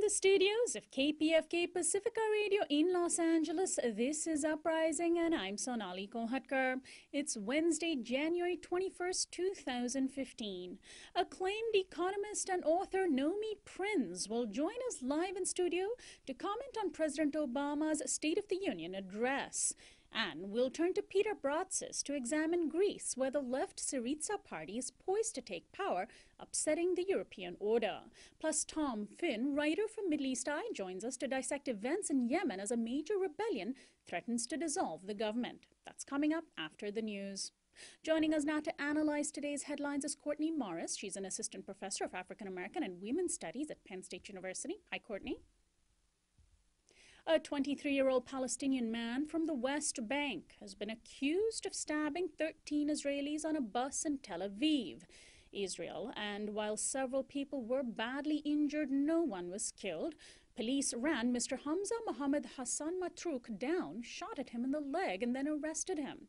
the studios of KPFK Pacifica Radio in Los Angeles, this is Uprising, and I'm Sonali. It's Wednesday, January 21st, 2015. Acclaimed economist and author Nomi Prins will join us live in studio to comment on President Obama's State of the Union address. And we'll turn to Peter Bratsis to examine Greece, where the left Syriza party is poised to take power, upsetting the European order. Plus, Tom Finn, writer from Middle East Eye, joins us to dissect events in Yemen as a major rebellion threatens to dissolve the government. That's coming up after the news. Joining us now to analyze today's headlines is Courtney Morris. She's an assistant professor of African American and Women's Studies at Penn State University. Hi, Courtney. A 23-year-old Palestinian man from the West Bank has been accused of stabbing 13 Israelis on a bus in Tel Aviv, Israel. And while several people were badly injured, no one was killed. Police ran Mr. Hamza Mohammed Hassan Matrouk down, shot at him in the leg, and then arrested him.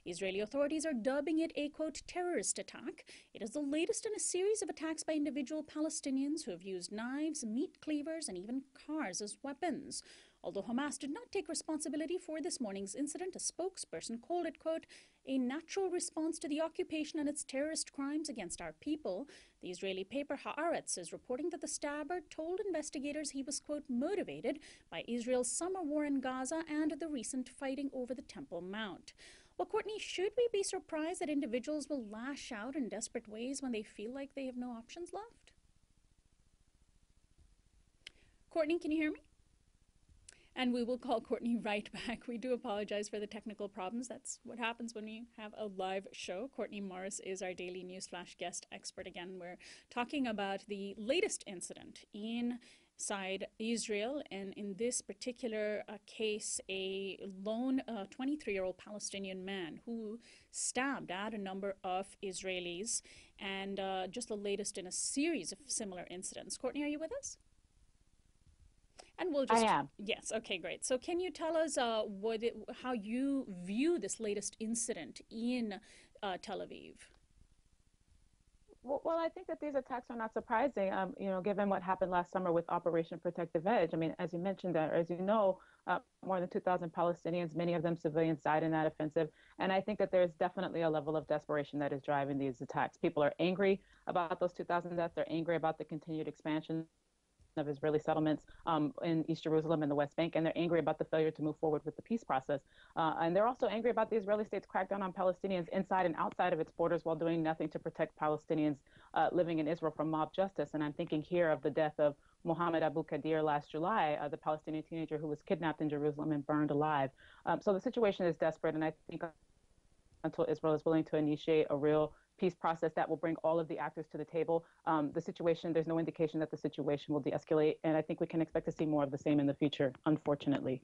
Israeli authorities are dubbing it a, quote, terrorist attack. It is the latest in a series of attacks by individual Palestinians who have used knives, meat cleavers, and even cars as weapons. Although Hamas did not take responsibility for this morning's incident, a spokesperson called it, quote, a natural response to the occupation and its terrorist crimes against our people. The Israeli paper Haaretz is reporting that the stabber told investigators he was, quote, motivated by Israel's summer war in Gaza and the recent fighting over the Temple Mount. Well, Courtney, should we be surprised that individuals will lash out in desperate ways when they feel like they have no options left? Courtney, can you hear me? And we will call Courtney right back. We do apologize for the technical problems. That's what happens when we have a live show. Courtney Morris is our daily newsflash guest expert. Again, we're talking about the latest incident inside Israel, and in this particular case, a lone 23-year-old Palestinian man who stabbed at a number of Israelis, and just the latest in a series of similar incidents. Courtney, are you with us? And we'll just, I am. Yes, okay, great. So can you tell us how you view this latest incident in Tel Aviv? Well, I think that these attacks are not surprising, given what happened last summer with Operation Protective Edge. I mean, as you mentioned, as you know, more than 2,000 Palestinians, many of them civilians, died in that offensive. And I think that there's definitely a level of desperation that is driving these attacks. People are angry about those 2,000 deaths. They're angry about the continued expansion of Israeli settlements in East Jerusalem and the West Bank, and they're angry about the failure to move forward with the peace process. And they're also angry about the Israeli state's crackdown on Palestinians inside and outside of its borders while doing nothing to protect Palestinians living in Israel from mob justice. And I'm thinking here of the death of Mohammed Abu Qadir last July, the Palestinian teenager who was kidnapped in Jerusalem and burned alive. So the situation is desperate, and I think until Israel is willing to initiate a real peace process that will bring all of the actors to the table, there's no indication that the situation will de-escalate, and I think we can expect to see more of the same in the future, unfortunately.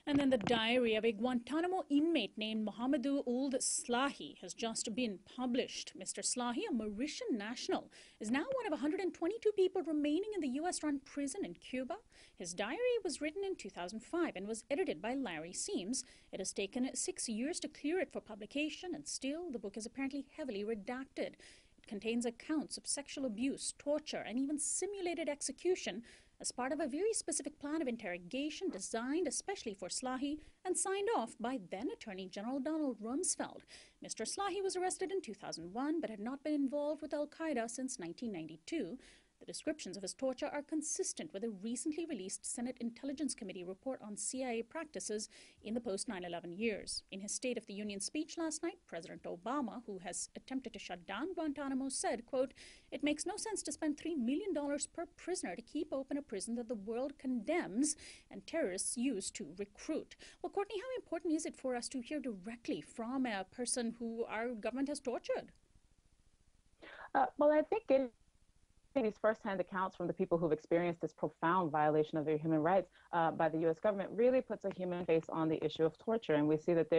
And then the diary of a Guantanamo inmate named Mohamedou Ould Slahi has just been published. Mr. Slahi, a Mauritian national, is now one of 122 people remaining in the U.S.-run prison in Cuba. His diary was written in 2005 and was edited by Larry Seams. It has taken 6 years to clear it for publication, and still the book is apparently heavily redacted. It contains accounts of sexual abuse, torture, and even simulated execution as part of a very specific plan of interrogation designed especially for Slahi and signed off by then Attorney General Donald Rumsfeld. Mr. Slahi was arrested in 2001 but had not been involved with Al-Qaeda since 1992. The descriptions of his torture are consistent with a recently released Senate Intelligence Committee report on CIA practices in the post-9/11 years. In his State of the Union speech last night, President Obama, who has attempted to shut down Guantanamo, said, quote, it makes no sense to spend $3 million per prisoner to keep open a prison that the world condemns and terrorists use to recruit. Well, Courtney, how important is it for us to hear directly from a person who our government has tortured? Well, I think these firsthand accounts from the people who've experienced this profound violation of their human rights by the U.S. government really puts a human face on the issue of torture. And we see that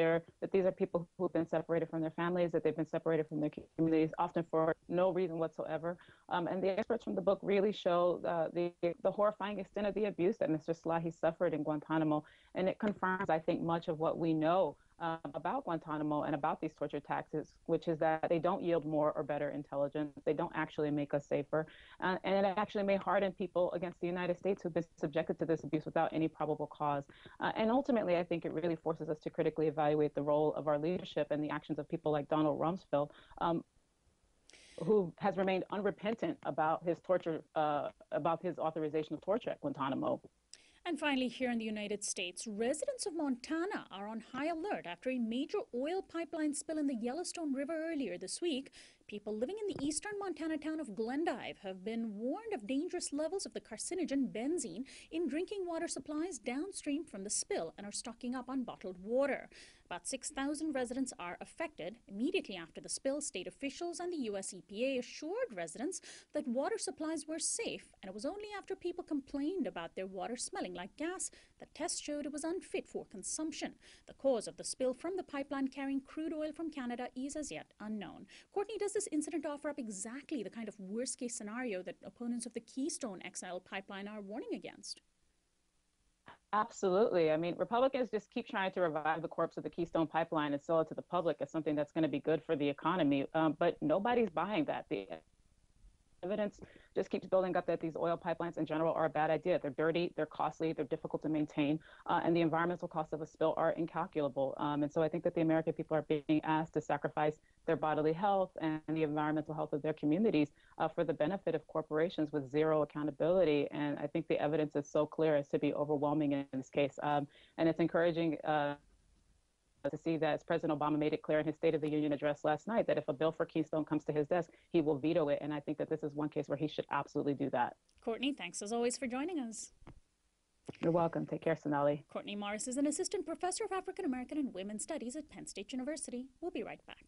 these are people who've been separated from their families, that they've been separated from their communities, often for no reason whatsoever. And the experts from the book really show the horrifying extent of the abuse that Mr. Slahi suffered in Guantanamo. And it confirms, I think, much of what we know about Guantanamo and about these torture taxes, which is that they don't yield more or better intelligence. They don't actually make us safer. And it actually may harden people against the United States who've been subjected to this abuse without any probable cause. And ultimately, I think it really forces us to critically evaluate the role of our leadership and the actions of people like Donald Rumsfeld, who has remained unrepentant about his torture, about his authorization of torture at Guantanamo. And finally, here in the United States, residents of Montana are on high alert after a major oil pipeline spill in the Yellowstone River earlier this week. People living in the eastern Montana town of Glendive have been warned of dangerous levels of the carcinogen benzene in drinking water supplies downstream from the spill and are stocking up on bottled water. About 6,000 residents are affected. Immediately after the spill, state officials and the U.S. EPA assured residents that water supplies were safe, and it was only after people complained about their water smelling like gas that tests showed it was unfit for consumption. The cause of the spill from the pipeline carrying crude oil from Canada is as yet unknown. Courtney, does this incident offer up exactly the kind of worst-case scenario that opponents of the Keystone XL pipeline are warning against? Absolutely. I mean, Republicans just keep trying to revive the corpse of the Keystone Pipeline and sell it to the public as something that's going to be good for the economy. But nobody's buying that. The evidence just keeps building up that these oil pipelines in general are a bad idea. They're dirty, they're costly, they're difficult to maintain, and the environmental costs of a spill are incalculable. And so I think that the American people are being asked to sacrifice their bodily health and the environmental health of their communities for the benefit of corporations with zero accountability. And I think the evidence is so clear as to be overwhelming in this case. And it's encouraging to see that, as President Obama made it clear in his State of the Union address last night, that if a bill for Keystone comes to his desk, he will veto it. And I think that this is one case where he should absolutely do that. Courtney, thanks as always for joining us. You're welcome. Take care, Sonali. Courtney Morris is an assistant professor of African American and Women's Studies at Penn State University. We'll be right back.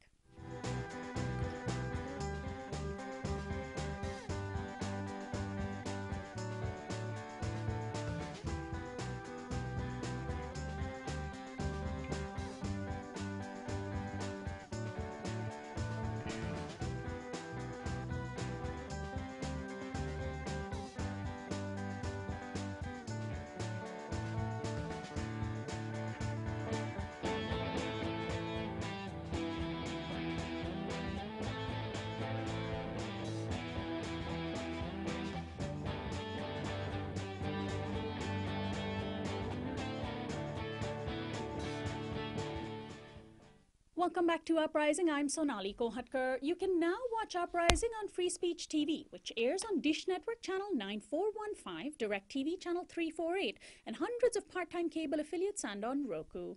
Welcome back to Uprising. I'm Sonali Kohatkar. You can now watch Uprising on Free Speech TV, which airs on Dish Network Channel 9415, DirecTV Channel 348, and hundreds of part-time cable affiliates and on Roku.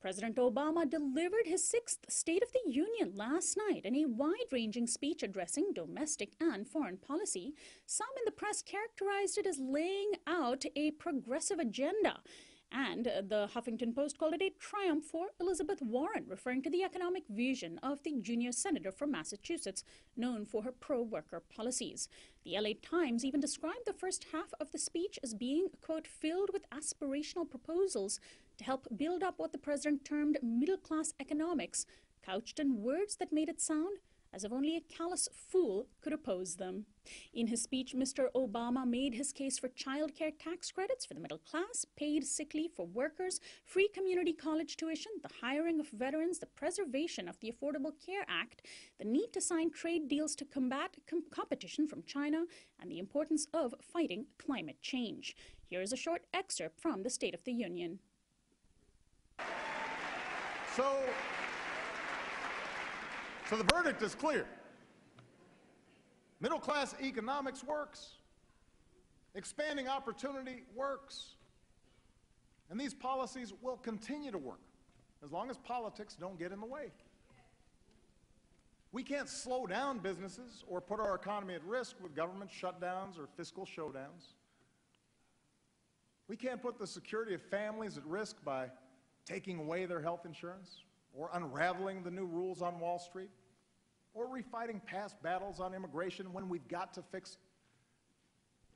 President Obama delivered his sixth State of the Union last night in a wide-ranging speech addressing domestic and foreign policy. Some in the press characterized it as laying out a progressive agenda. And the Huffington Post called it a triumph for Elizabeth Warren, referring to the economic vision of the junior senator from Massachusetts, known for her pro-worker policies. The LA Times even described the first half of the speech as being, quote, filled with aspirational proposals to help build up what the president termed middle-class economics, couched in words that made it sound as if only a callous fool could oppose them. In his speech, Mr. Obama made his case for child care tax credits for the middle class, paid sick leave for workers, free community college tuition, the hiring of veterans, the preservation of the Affordable Care Act, the need to sign trade deals to combat competition from China, and the importance of fighting climate change. Here is a short excerpt from the State of the Union. So the verdict is clear. Middle-class economics works. Expanding opportunity works. And these policies will continue to work as long as politics don't get in the way. We can't slow down businesses or put our economy at risk with government shutdowns or fiscal showdowns. We can't put the security of families at risk by taking away their health insurance, or unraveling the new rules on Wall Street, or refighting past battles on immigration when we've got to fix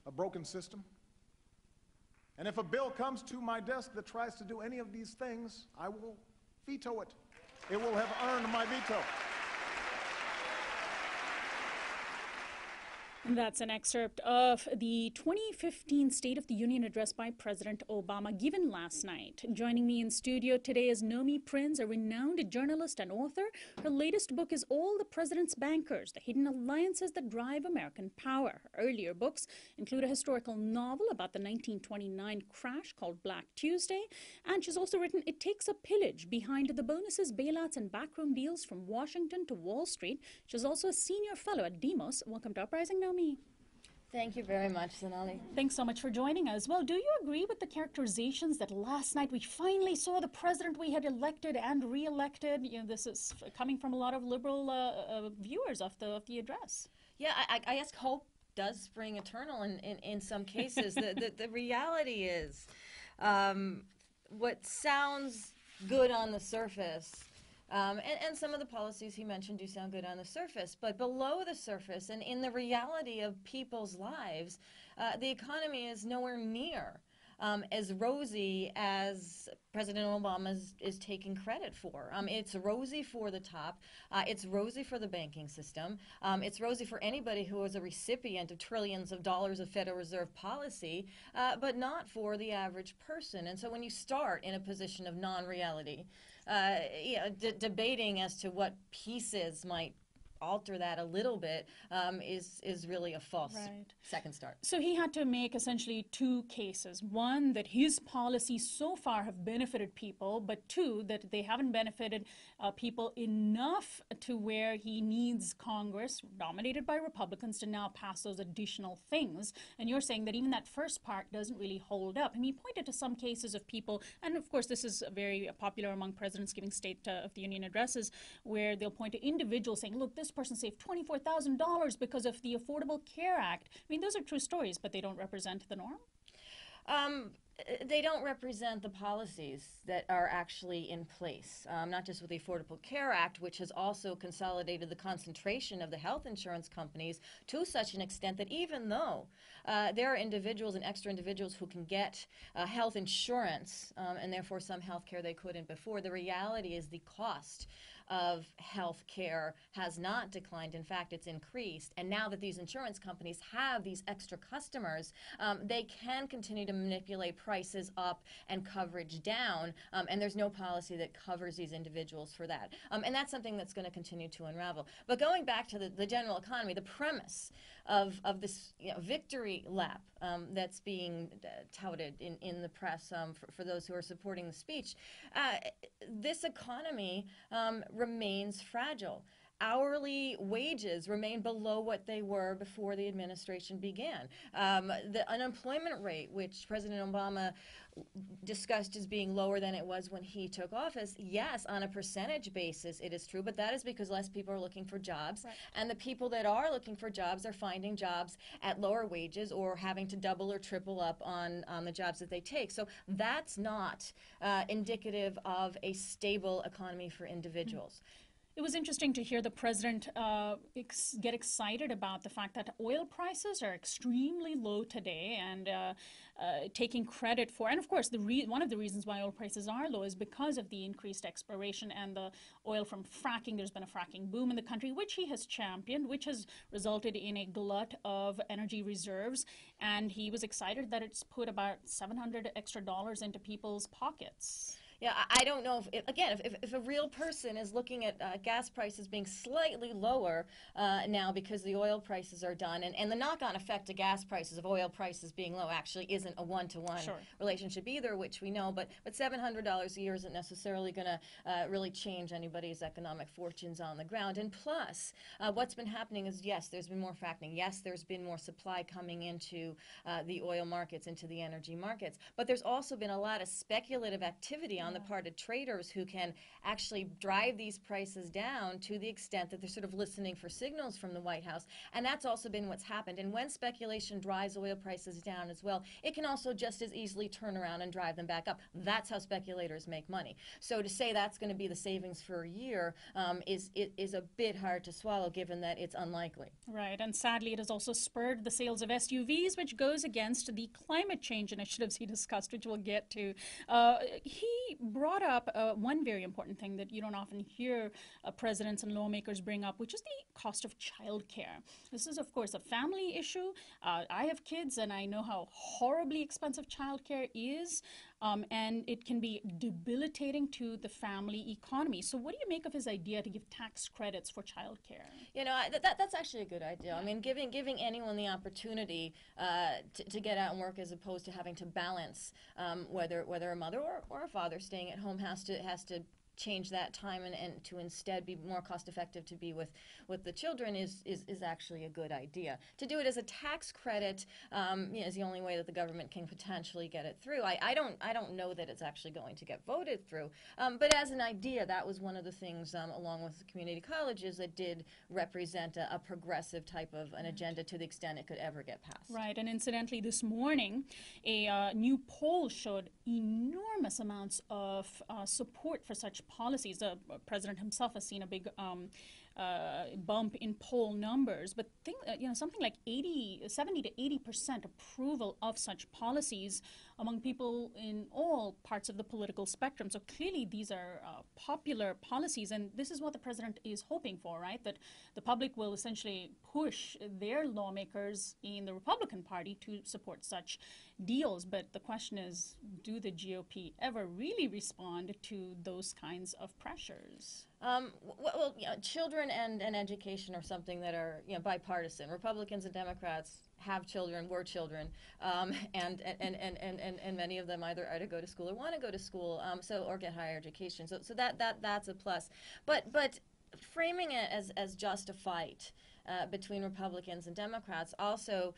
a broken system. And if a bill comes to my desk that tries to do any of these things, I will veto it. It will have earned my veto. That's an excerpt of the 2015 State of the Union address by President Obama given last night. Joining me in studio today is Nomi Prins, a renowned journalist and author. Her latest book is All the President's Bankers, The Hidden Alliances That Drive American Power. Her earlier books include a historical novel about the 1929 crash called Black Tuesday, and she's also written It Takes a Pillage, Behind the Bonuses, Bailouts, and Backroom Deals from Washington to Wall Street. She's also a senior fellow at Demos. Welcome to Uprising, Nomi. Thank you very much, Sonali. Thanks so much for joining us. Well, do you agree with the characterizations that last night we finally saw the president we had elected and re-elected? You know, this is coming from a lot of liberal viewers of the address. Yeah, I guess hope does spring eternal in some cases. The reality is what sounds good on the surface, and some of the policies he mentioned do sound good on the surface, but below the surface and in the reality of people's lives, the economy is nowhere near as rosy as President Obama is taking credit for. It's rosy for the top. It's rosy for the banking system. It's rosy for anybody who is a recipient of trillions of dollars of Federal Reserve policy, but not for the average person. And so when you start in a position of non-reality, debating as to what pieces might alter that a little bit is really a false second start. So he had to make essentially two cases. One, that his policies so far have benefited people, but two, that they haven't benefited people enough to where he needs Congress, dominated by Republicans, to now pass those additional things. And you're saying that even that first part doesn't really hold up. And he pointed to some cases of people, and of course this is very popular among presidents giving State of the Union addresses, where they'll point to individuals saying, look, this person saved $24,000 because of the Affordable Care Act. I mean, those are true stories, but they don't represent the norm? They don't represent the policies that are actually in place, not just with the Affordable Care Act, which has also consolidated the concentration of the health insurance companies to such an extent that even though there are individuals and extra individuals who can get health insurance and therefore some health care they couldn't before, the reality is the cost of health care has not declined. In fact, it's increased. And now that these insurance companies have these extra customers, they can continue to manipulate prices up and coverage down. And there's no policy that covers these individuals for that. And that's something that's going to continue to unravel. But going back to the general economy, the premise of this victory lap that's being touted in the press for those who are supporting the speech, this economy remains fragile. Hourly wages remain below what they were before the administration began. The unemployment rate, which President Obama discussed as being lower than it was when he took office, yes, on a percentage basis it is true, but that is because less people are looking for jobs, and the people that are looking for jobs are finding jobs at lower wages or having to double or triple up on the jobs that they take. So that's not indicative of a stable economy for individuals. It was interesting to hear the president get excited about the fact that oil prices are extremely low today, and taking credit for, and of course one of the reasons why oil prices are low is because of the increased exploration and the oil from fracking. There's been a fracking boom in the country, which he has championed, which has resulted in a glut of energy reserves, and he was excited that it's put about $700 extra into people's pockets. Yeah, I don't know if a real person is looking at gas prices being slightly lower now because the oil prices are done, and the knock-on effect of gas prices, of oil prices being low, actually isn't a one-to-one relationship either, which we know, but $700 a year isn't necessarily going to really change anybody's economic fortunes on the ground. And plus, what's been happening is, yes, there's been more fracking. Yes, there's been more supply coming into the oil markets, into the energy markets, but there's also been a lot of speculative activity on the part of traders who can actually drive these prices down to the extent that they're sort of listening for signals from the White House. And that's also been what's happened. And when speculation drives oil prices down as well, it can also just as easily turn around and drive them back up. That's how speculators make money. So to say that's going to be the savings for a year is a bit hard to swallow, given that it's unlikely. Right, and sadly it has also spurred the sales of SUVs, which goes against the climate change initiatives he discussed, which we'll get to. He brought up one very important thing that you don't often hear presidents and lawmakers bring up, which is the cost of childcare. This is, of course, a family issue. I have kids, and I know how horribly expensive childcare is, and it can be debilitating to the family economy. So what do you make of his idea to give tax credits for childcare? You know, that's actually a good idea. I mean, giving anyone the opportunity to get out and work, as opposed to having to balance whether a mother or a father staying at home has to change that time and to instead be more cost effective to be with the children is actually a good idea. To do it as a tax credit is the only way that the government can potentially get it through. I don't know that it's actually going to get voted through, but as an idea, that was one of the things along with the community colleges that did represent a progressive type of an agenda to the extent it could ever get passed. Right, and incidentally, this morning, a new poll showed enormous amounts of support for such policies. The president himself has seen a big bump in poll numbers, but something like 70 to 80% approval of such policies among people in all parts of the political spectrum. So clearly these are popular policies, and this is what the president is hoping for, right? That the public will essentially push their lawmakers in the Republican Party to support such deals. But the question is, do the GOP ever really respond to those kinds of pressures? Well, children and education are something that are bipartisan. Republicans and Democrats have children, were children, and many of them either go to school or want to go to school, or get higher education. So that's a plus. But framing it as just a fight between Republicans and Democrats also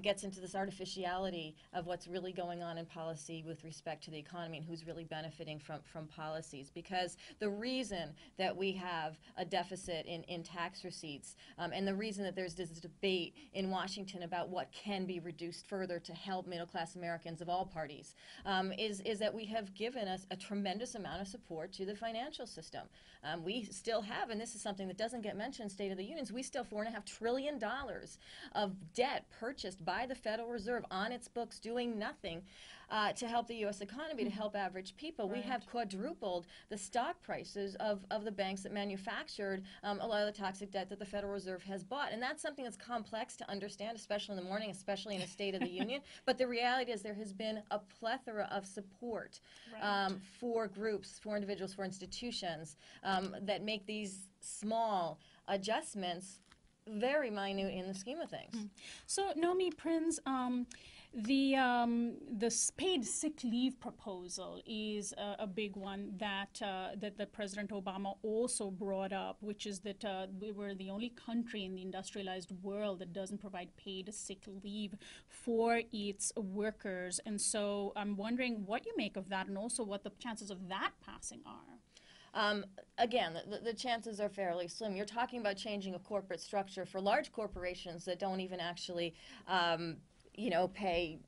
gets into this artificiality of what's really going on in policy with respect to the economy and who's really benefiting from policies. Because the reason that we have a deficit in tax receipts and the reason that there's this debate in Washington about what can be reduced further to help middle-class Americans of all parties is that we have given us a tremendous amount of support to the financial system. We still have, and this is something that doesn't get mentioned in State of the Unions, we still $4.5 trillion of debt purchased by the Federal Reserve on its books doing nothing to help the U.S. economy, to help average people. Right. We have quadrupled the stock prices of the banks that manufactured a lot of the toxic debt that the Federal Reserve has bought. And that's something that's complex to understand, especially in the morning, especially in a State of the Union. But the reality is there has been a plethora of support for groups, for individuals, for institutions that make these small adjustments very minute in the scheme of things. So, Nomi Prins, the paid sick leave proposal is a big one that that President Obama also brought up, which is that we were the only country in the industrialized world that doesn't provide paid sick leave for its workers. And so I'm wondering what you make of that, and also what the chances of that passing are. Again, the chances are fairly slim. You're talking about changing a corporate structure for large corporations that don't even actually, pay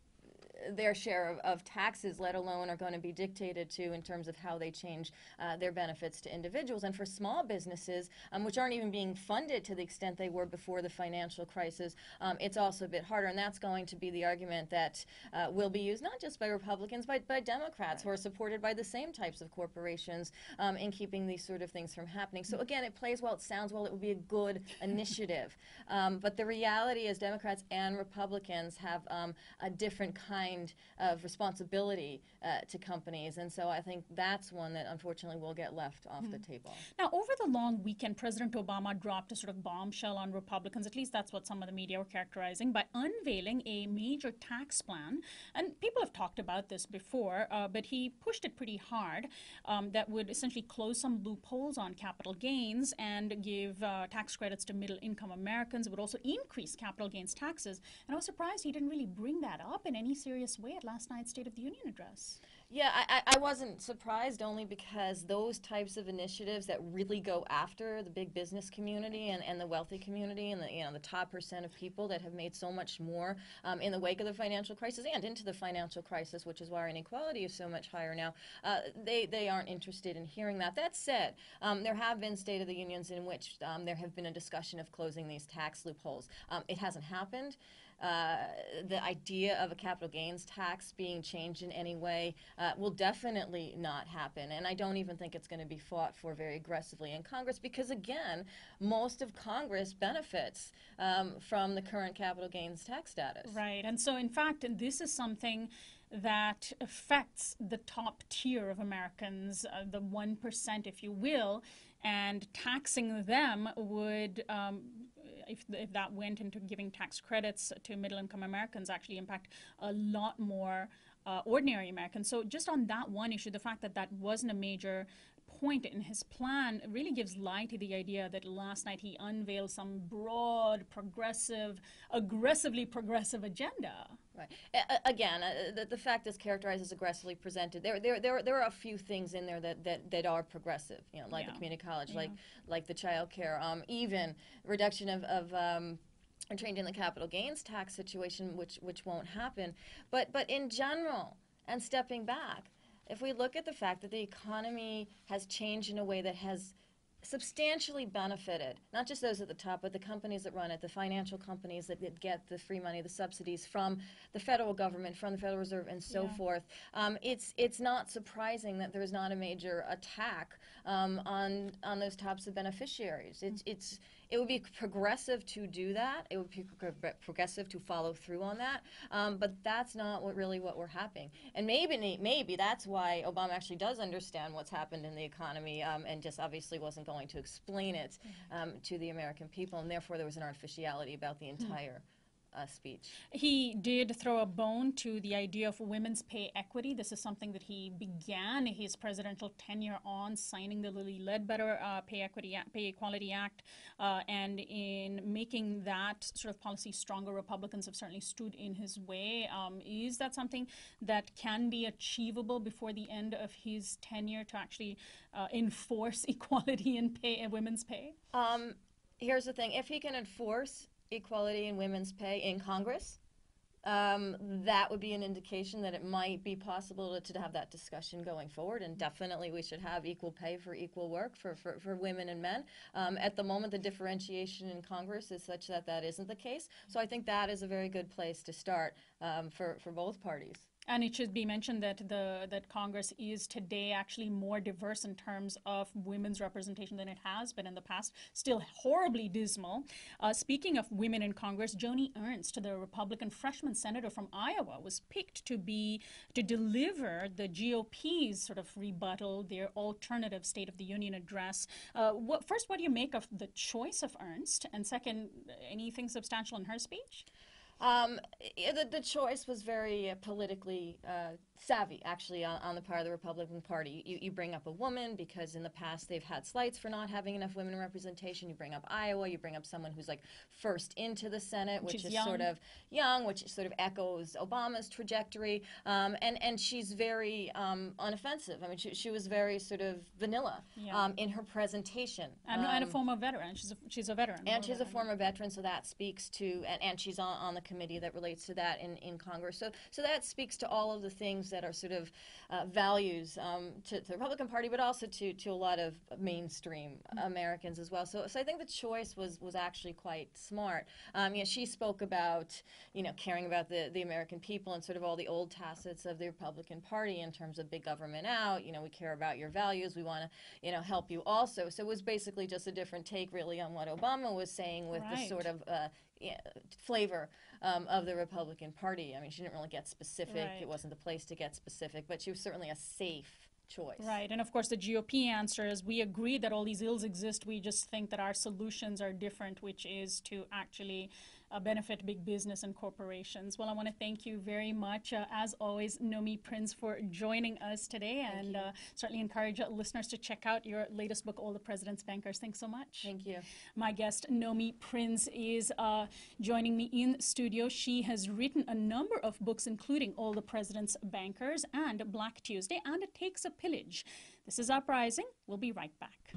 their share of taxes, let alone are going to be dictated to in terms of how they change their benefits to individuals. And for small businesses, which aren't even being funded to the extent they were before the financial crisis, it's also a bit harder. And that's going to be the argument that will be used not just by Republicans, but by Democrats who are supported by the same types of corporations in keeping these sort of things from happening. So again, it plays well, it sounds well, it would be a good initiative. But the reality is Democrats and Republicans have a different kind of responsibility to companies, and so I think that's one that unfortunately will get left off the table. Now, over the long weekend, President Obama dropped a sort of bombshell on Republicans, at least that's what some of the media were characterizing, by unveiling a major tax plan. And people have talked about this before, but he pushed it pretty hard, that would essentially close some loopholes on capital gains and give tax credits to middle-income Americans. It would also increase capital gains taxes. And I was surprised he didn't really bring that up in any serious way at last night's State of the Union address. Yeah, I wasn't surprised, only because those types of initiatives that really go after the big business community and the wealthy community and the top % of people that have made so much more in the wake of the financial crisis and into the financial crisis, which is why our inequality is so much higher now, they aren't interested in hearing that. That said, there have been State of the Unions in which there have been a discussion of closing these tax loopholes. It hasn't happened. the idea of a capital gains tax being changed in any way will definitely not happen. And I don't even think it's going to be fought for very aggressively in Congress because, again, most of Congress benefits from the current capital gains tax status. Right. And so, in fact, this is something that affects the top tier of Americans, the 1%, if you will, and taxing them would, if that went into giving tax credits to middle-income Americans, actually impact a lot more ordinary Americans. So just on that one issue, the fact that that wasn't a major point in his plan really gives light to the idea that last night he unveiled some broad, progressive, aggressively progressive agenda. Right. Again, the fact is characterized as aggressively presented. There are a few things in there that are progressive, you know, like the community college, like the child care, even reduction of change in the capital gains tax situation, which won't happen. But in general, and stepping back, if we look at the fact that the economy has changed in a way that has substantially benefited, not just those at the top, but the companies that run it, the financial companies that get the free money, the subsidies from the federal government, from the Federal Reserve, and so forth. It's not surprising that there's not a major attack on those types of beneficiaries. It would be progressive to do that. It would be progressive to follow through on that. But that's not really what we're happening. And maybe that's why Obama actually does understand what's happened in the economy and just obviously wasn't going to explain it to the American people. And therefore, there was an artificiality about the entire speech. He did throw a bone to the idea of women's pay equity. This is something that he began his presidential tenure on, signing the Lilly Ledbetter Pay Equality Act, and in making that sort of policy stronger, Republicans have certainly stood in his way. Is that something that can be achievable before the end of his tenure to actually enforce equality in pay, women's pay? Here's the thing: if he can enforce equality in women's pay in Congress, that would be an indication that it might be possible to have that discussion going forward. And definitely we should have equal pay for equal work for women and men. At the moment, the differentiation in Congress is such that that isn't the case. So I think that is a very good place to start for both parties. And it should be mentioned that Congress is today actually more diverse in terms of women's representation than it has been in the past. Still horribly dismal. Speaking of women in Congress, Joni Ernst, the Republican freshman senator from Iowa, was picked to deliver the GOP's sort of rebuttal, their alternative State of the Union address. First, what do you make of the choice of Ernst? And second, anything substantial in her speech? The choice was very politically savvy, actually, on the part of the Republican Party. You bring up a woman because in the past they've had slights for not having enough women representation. You bring up Iowa. You bring up someone who's like first into the Senate, which is young. Sort of young, which sort of echoes Obama's trajectory. And she's very unoffensive. I mean, she was very sort of vanilla in her presentation. And a former veteran. She's a veteran. And she's a former veteran, so that speaks to, and she's on the committee that relates to that in Congress. So that speaks to all of the things that are sort of values to the Republican Party, but also to a lot of mainstream Americans as well. So I think the choice was actually quite smart. She spoke about, caring about the American people and sort of all the old tacits of the Republican Party in terms of big government out. We care about your values. We want to, help you also. So it was basically just a different take, really, on what Obama was saying with the sort of flavor of the Republican Party. I mean, she didn't really get specific. Right. It wasn't the place to get specific, but she was certainly a safe choice. Right, and of course the GOP answer is we agree that all these ills exist. We just think that our solutions are different, which is to actually benefit big business and corporations. Well, I want to thank you very much, as always, Nomi Prins, for joining us today, and certainly encourage listeners to check out your latest book, All the President's Bankers. Thanks so much. Thank you. My guest, Nomi Prins, is joining me in studio. She has written a number of books, including All the President's Bankers and Black Tuesday, and It Takes a Pillage. This is Uprising. We'll be right back.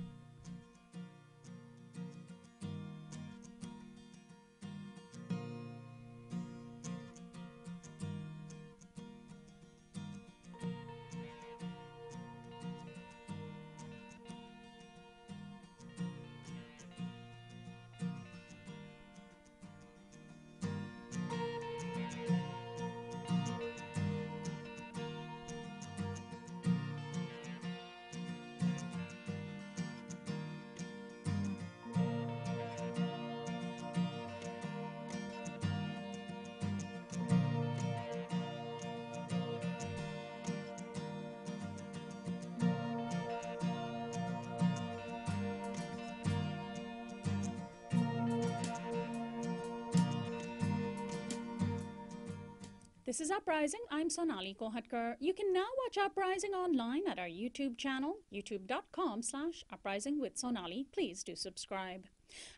This is Uprising. I'm Sonali Kohatkar. You can now watch Uprising online at our YouTube channel, youtube.com/Uprising with Sonali. Please do subscribe.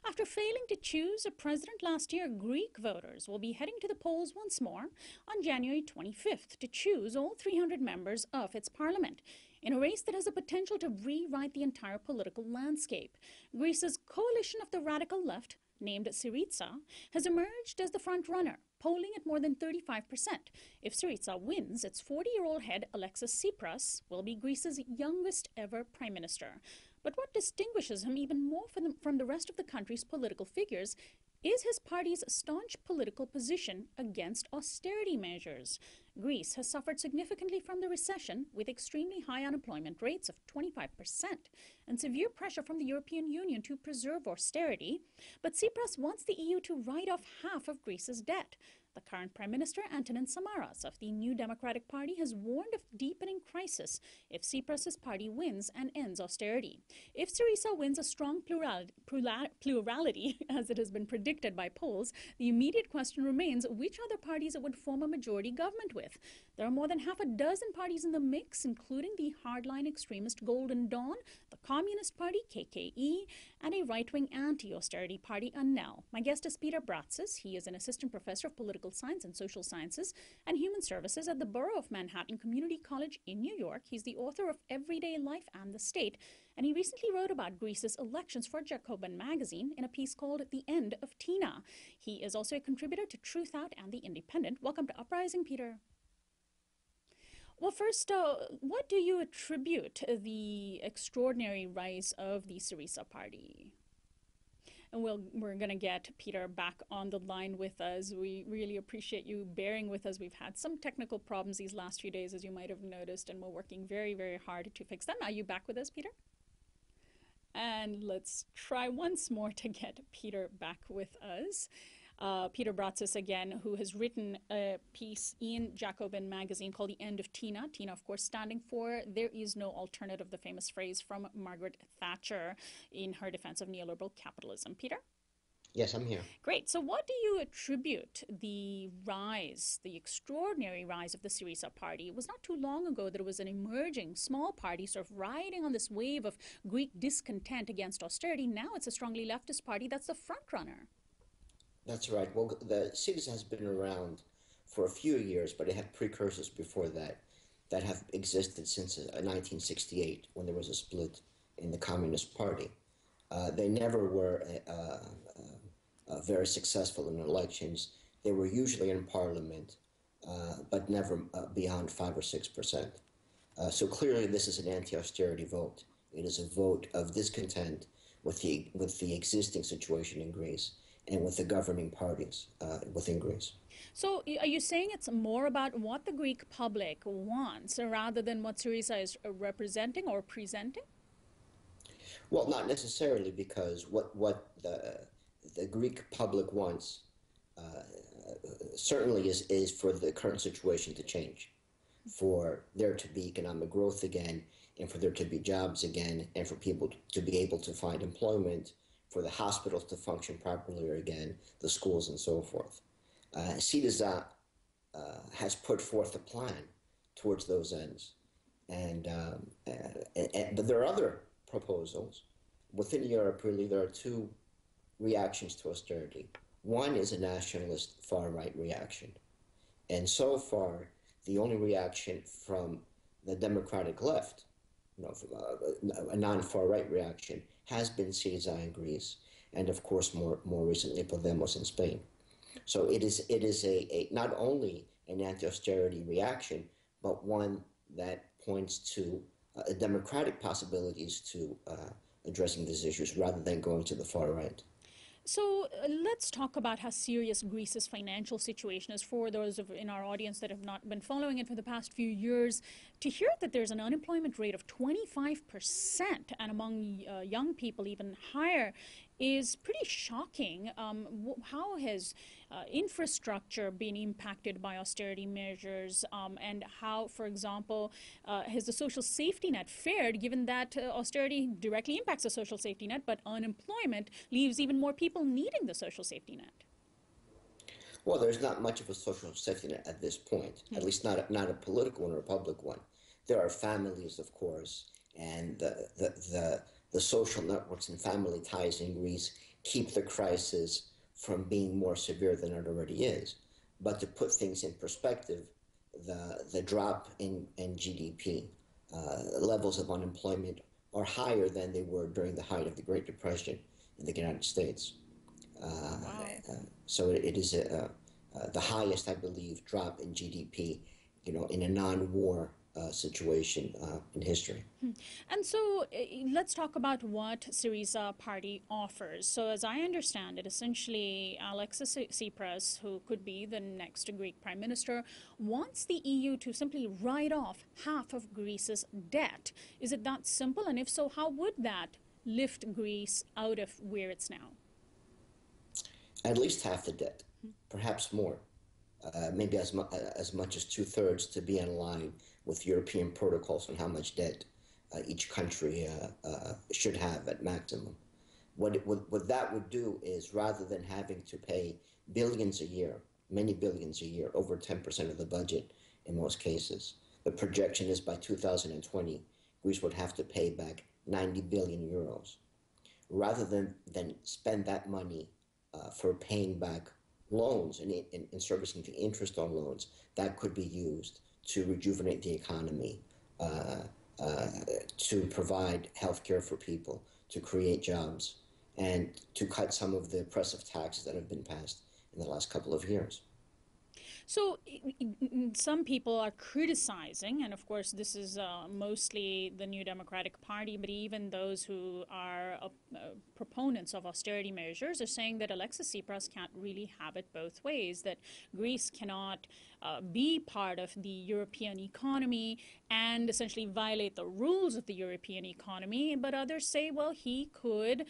After failing to choose a president last year, Greek voters will be heading to the polls once more on January 25th to choose all 300 members of its parliament in a race that has the potential to rewrite the entire political landscape. Greece's coalition of the radical left, named Syriza, has emerged as the front-runner, polling at more than 35%. If Syriza wins, its 40-year-old head, Alexis Tsipras, will be Greece's youngest ever prime minister. But what distinguishes him even more from the rest of the country's political figures is his party's staunch political position against austerity measures. Greece has suffered significantly from the recession, with extremely high unemployment rates of 25% and severe pressure from the European Union to preserve austerity. But Tsipras wants the EU to write off half of Greece's debt. The current Prime Minister, Antonin Samaras of the New Democratic Party, has warned of deepening crisis if Tsipras' party wins and ends austerity. If Syriza wins a strong plurality, as it has been predicted by polls, the immediate question remains which other parties it would form a majority government with. There are more than half a dozen parties in the mix, including the hardline extremist Golden Dawn, the Communist Party, KKE, and a right-wing anti-austerity party, ANEL. My guest is Peter Bratsis. He is an assistant professor of political science and social sciences and human services at the Borough of Manhattan Community College in New York. He's the author of Everyday Life and the State, and he recently wrote about Greece's elections for Jacobin magazine in a piece called The End of Tina. He is also a contributor to Truth Out and The Independent. Welcome to Uprising, Peter. Well, first, what do you attribute the extraordinary rise of the Syriza party? And we're going to get Peter back on the line with us. We really appreciate you bearing with us. We've had some technical problems these last few days, as you might have noticed, and we're working very, very hard to fix them. Are you back with us, Peter? And let's try once more to get Peter back with us. Peter Bratsis, again, who has written a piece in Jacobin magazine called The End of Tina. Tina, of course, standing for "There is no alternative," the famous phrase from Margaret Thatcher in her defense of neoliberal capitalism. Peter? Yes, I'm here. Great. So what do you attribute the rise, the extraordinary rise of the Syriza party? It was not too long ago that it was an emerging small party sort of riding on this wave of Greek discontent against austerity. Now it's a strongly leftist party that's the front runner. That's right. Well, the Syriza has been around for a few years, but it had precursors before that have existed since 1968, when there was a split in the Communist Party. They never were very successful in elections. They were usually in parliament, but never beyond 5 or 6%. So clearly, this is an anti-austerity vote. It is a vote of discontent with the existing situation in Greece and with the governing parties within Greece. So are you saying it's more about what the Greek public wants rather than what Syriza is representing or presenting? Well, not necessarily, because what the Greek public wants certainly is for the current situation to change, for there to be economic growth again, and for there to be jobs again, and for people to be able to find employment, for the hospitals to function properly again, the schools and so forth. Syriza has put forth a plan towards those ends. But there are other proposals. Within Europe, really, there are two reactions to austerity. One is a nationalist far-right reaction. And so far, the only reaction from the democratic left, a non-far-right reaction, has been Syriza in Greece, and of course more recently Podemos in Spain. So it is a not only an anti-austerity reaction, but one that points to democratic possibilities to addressing these issues rather than going to the far right. So let's talk about how serious Greece's financial situation is for those in our audience that have not been following it for the past few years. To hear that there's an unemployment rate of 25% and among young people even higher is pretty shocking. How has infrastructure been impacted by austerity measures, and how, for example, has the social safety net fared, given that austerity directly impacts the social safety net, but unemployment leaves even more people needing the social safety net? Well, there's not much of a social safety net at this point, at least not a political one or a public one. There are families, of course, and the social networks and family ties in Greece keep the crisis from being more severe than it already is. But to put things in perspective, the drop in GDP, levels of unemployment are higher than they were during the height of the Great Depression in the United States. So it is the highest, I believe, drop in GDP, in a non-war situation in history. And so let's talk about what Syriza party offers. So as I understand it, essentially Alexis Tsipras, who could be the next Greek prime minister, wants the EU to simply write off half of Greece's debt. Is it that simple? And if so, how would that lift Greece out of where it's now? At least half the debt, perhaps more. Maybe as much as 2/3 to be in line with European protocols on how much debt each country should have at maximum. What that would do is, rather than having to pay billions a year, many billions a year, over 10% of the budget in most cases, the projection is by 2020, Greece would have to pay back 90 billion euros. Rather than spend that money for paying back loans and servicing the interest on loans, that could be used to rejuvenate the economy, to provide health care for people, to create jobs, and to cut some of the oppressive taxes that have been passed in the last couple of years. So some people are criticizing, and of course this is mostly the New Democratic Party, but even those who are proponents of austerity measures are saying that Alexis Tsipras can't really have it both ways, that Greece cannot be part of the European economy and essentially violate the rules of the European economy, but others say, well, he could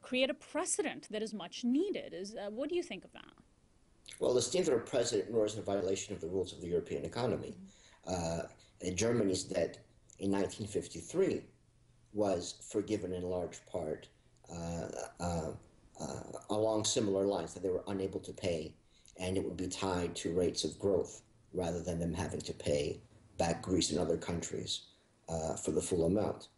create a precedent that is much needed. What do you think of that? Well, it's neither a precedent nor is it a violation of the rules of the European economy. Germany's debt in 1953 was forgiven in large part along similar lines, that they were unable to pay, and it would be tied to rates of growth rather than them having to pay back Greece and other countries for the full amount.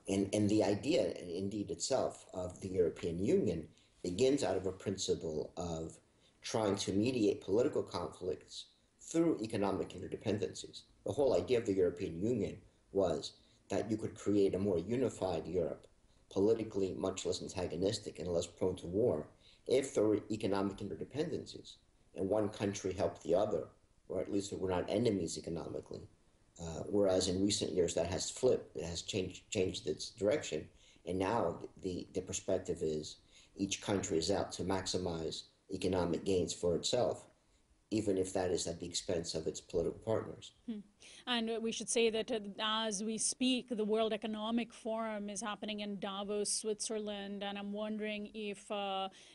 And the idea, indeed itself, of the European Union begins out of a principle of trying to mediate political conflicts through economic interdependencies. The whole idea of the European Union was that you could create a more unified Europe, politically much less antagonistic and less prone to war, if there were economic interdependencies and one country helped the other, or at least we're not enemies economically. Whereas in recent years that has flipped, it has changed its direction, and now the perspective is each country is out to maximize economic gains for itself, even if that is at the expense of its political partners. And we should say that as we speak, the World Economic Forum is happening in Davos, Switzerland, and I'm wondering if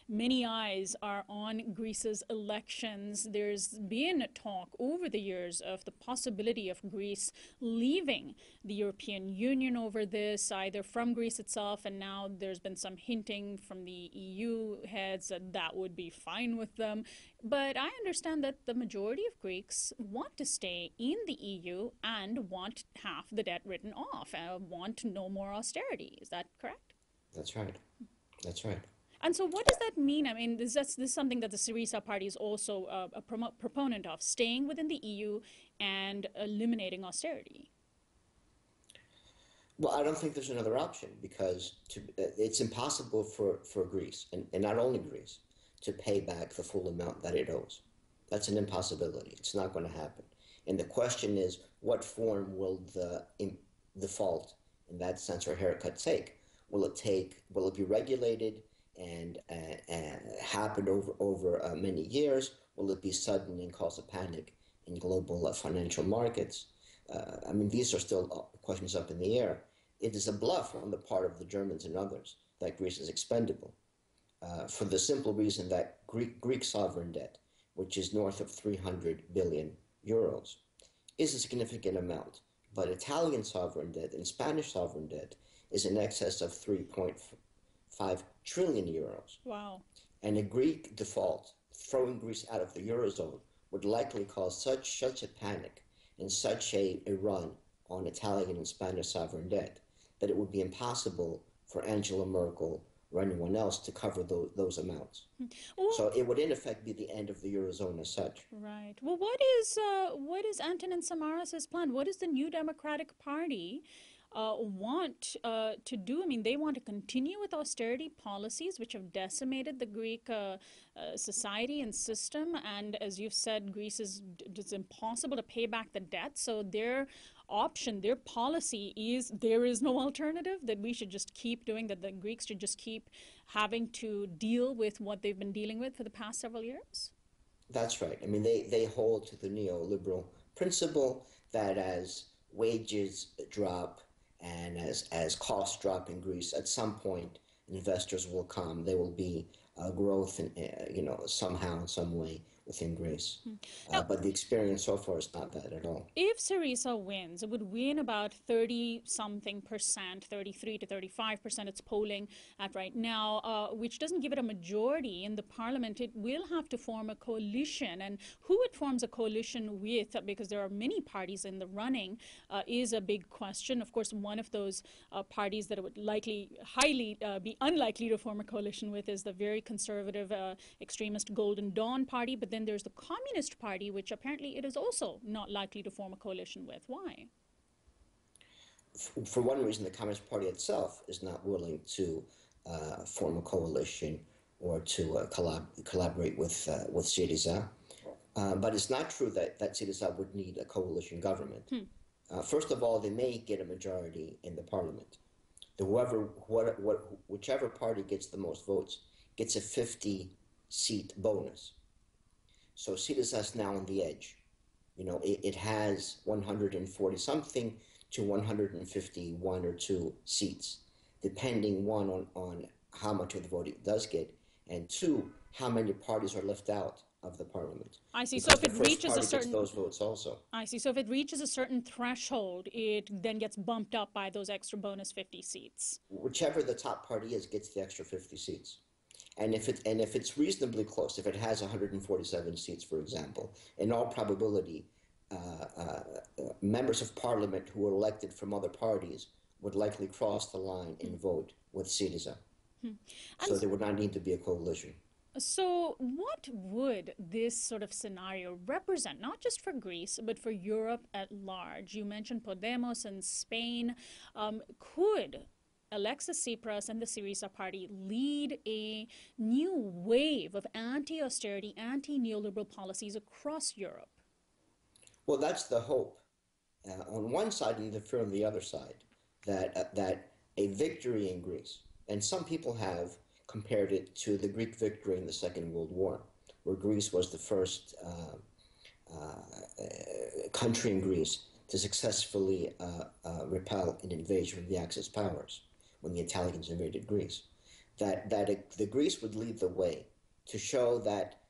many eyes are on Greece's elections. There's been talk over the years of the possibility of Greece leaving the European Union over this, either from Greece itself, and now there's been some hinting from the EU heads that that would be fine with them. But I understand that the majority of Greeks want to stay in the EU and want half the debt written off, want no more austerity. Is that correct? That's right. That's right. And so what does that mean? I mean, this is something that the Syriza party is also a proponent of, staying within the EU and eliminating austerity. Well, I don't think there's another option, because it's impossible for Greece, and not only Greece, to pay back the full amount that it owes. That's an impossibility. It's not going to happen. And the question is, what form will the default, in that sense, or haircut take? Will it be regulated and happen over many years? Will it be sudden and cause a panic in global financial markets? I mean, these are still questions up in the air. It is a bluff on the part of the Germans and others that Greece is expendable, for the simple reason that Greek sovereign debt, which is north of 300 billion euros, is a significant amount. But Italian sovereign debt and Spanish sovereign debt is in excess of 3.5 trillion euros. Wow. And a Greek default throwing Greece out of the Eurozone would likely cause such a panic and such a run on Italian and Spanish sovereign debt that it would be impossible for Angela Merkel or anyone else to cover those amounts. Well, so it would in effect be the end of the Eurozone as such. Right. Well, what is Antonin Samaras' plan? What does the New Democratic Party want to do? I mean, they want to continue with austerity policies, which have decimated the Greek society and system. And as you've said, it's impossible to pay back the debt. So their option, their policy is there is no alternative, that we should just keep doing, that the Greeks should just keep having to deal with what they've been dealing with for the past several years? That's right. I mean, they hold to the neoliberal principle that as wages drop and as costs drop in Greece, at some point investors will come. There will be growth, somehow, in some way within Greece. But the experience so far is not that at all. If Syriza wins, it would win about 30-something%, 33 to 35% it's polling at right now, which doesn't give it a majority in the parliament. It will have to form a coalition. And who it forms a coalition with, because there are many parties in the running, is a big question. Of course, one of those parties that it would highly be unlikely to form a coalition with is the very conservative extremist Golden Dawn Party. But then there's the Communist Party, which apparently it is also not likely to form a coalition with. Why? For one reason, the Communist Party itself is not willing to form a coalition or to collaborate with Syriza. But it's not true that Syriza would need a coalition government. First of all, they may get a majority in the parliament. Whichever party gets the most votes gets a 50-seat bonus. So Syriza is now on the edge. It has 140-something to 151 or 2 seats, depending, one, on how much of the vote it does get, and two, how many parties are left out of the parliament. I see. Because so if it reaches a certain, those votes also. I see. So if it reaches a certain threshold, it then gets bumped up by those extra bonus 50 seats. Whichever the top party is gets the extra 50 seats. And if it's reasonably close, if it has 147 seats, for example, in all probability, members of parliament who were elected from other parties would likely cross the line and vote with Syriza. So there would not need to be a coalition. So what would this sort of scenario represent, not just for Greece, but for Europe at large? You mentioned Podemos in Spain. Could Alexis Tsipras and the Syriza party lead a new wave of anti-austerity, anti-neoliberal policies across Europe? Well, that's the hope. On one side and the fear on the other side, that a victory in Greece, and some people have compared it to the Greek victory in the Second World War, where Greece was the first country in Greece to successfully repel an invasion of the Axis powers when the Italians invaded Greece, that the Greece would lead the way to show that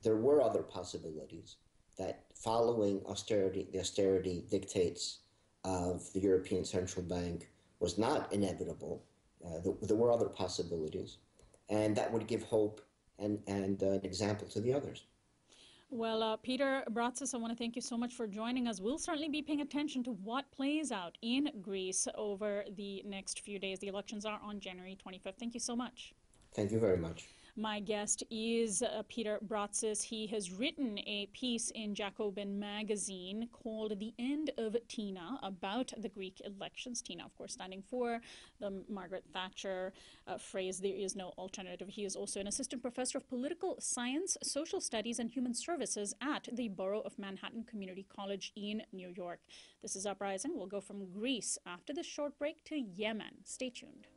there were other possibilities, that following the austerity dictates of the European Central Bank was not inevitable. There were other possibilities, and that would give hope and an example to the others. Well, Peter Bratsis, I want to thank you so much for joining us. We'll certainly be paying attention to what plays out in Greece over the next few days. The elections are on January 25th. Thank you so much. Thank you very much. My guest is Peter Bratsis. He has written a piece in Jacobin magazine called The End of Tina about the Greek elections. Tina, of course, standing for the Margaret Thatcher phrase, there is no alternative. He is also an assistant professor of political science, social studies, and human services at the Borough of Manhattan Community College in New York. This is Uprising. We'll go from Greece after this short break to Yemen. Stay tuned.